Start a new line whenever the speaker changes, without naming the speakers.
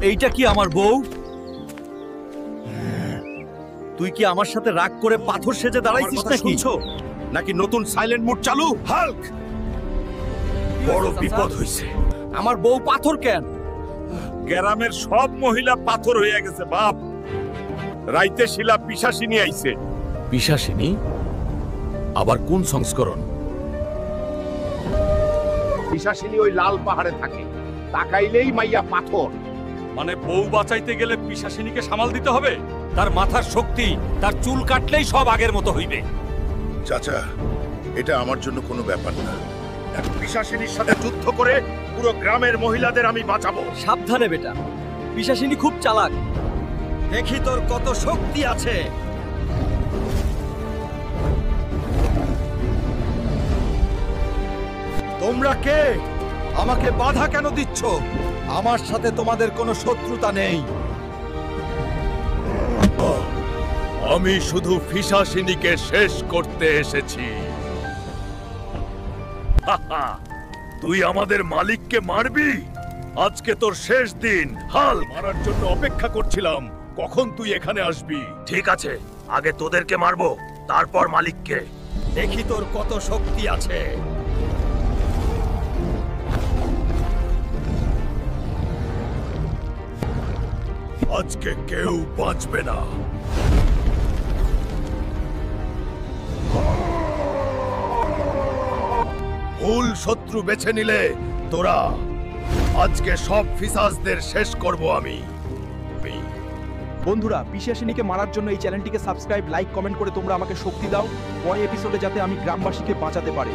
এইটা কি আমার বউ? তুই কি আমার সাথে রাগ করে পাথর সেজে দাঁড়াইছিস নাকি?
নাকি নতুন সাইলেন্ট মোড চালু? হাল্ক, বড় বিপদ হইছে।
আমার বউ পাথর কেন?
গ্রামের সব মহিলা পাথর হইয়া গেছে বাপ। রাইতে শিলা পিশাচিনী আইছে।
পিশাচিনী? আবার কোন সংস্করণ?
পিশাচিনী ওই লাল পাহাড়ে থাকে, তাকাইলেই মাইয়া পাথর।
মানে বউ বাঁচাইতে গেলে পিশাচিনীকে সামাল দিতে হবে? তার মাথার শক্তি, তার চুল কাটলেই সব আগের মতো হইবে।
চাচা, এটা আমার জন্য কোনো ব্যাপার না। এক পিশাচিনীর সাথে যুদ্ধ করে পুরো গ্রামের মহিলাদের আমি বাঁচাবো।
সাবধানে বেটা, পিশাচিনী খুব চালাক। দেখি তোর কত শক্তি আছে। তোমরা কে? আমাকে বাধা কেন দিচ্ছ? আমার সাথে তোমাদের কোনো শত্রুতা নেই।
আমি শুধু পিশাচিনীকে শেষ করতে এসেছি। তুই আমাদের মালিককে মারবি? আজকে তোর শেষ দিন। হাল মারার জন্য অপেক্ষা করছিলাম, কখন তুই এখানে আসবি। ঠিক আছে, আগে তোদেরকে মারবো, তারপর মালিককে।
দেখি তোর কত শক্তি আছে।
আজকে কেউ বাঁচবে না। ভুল শত্রু বেছে নিলে তোরা। আজকে সব পিশাচদের শেষ করব আমি।
বন্ধুরা, পিশাচিনীকে মারার জন্য এই চ্যানেলটিকে সাবস্ক্রাইব, লাইক, কমেন্ট করে তোমরা আমাকে শক্তি দাও, পরের এপিসোডে যাতে আমি গ্রামবাসীকে বাঁচাতে পারি।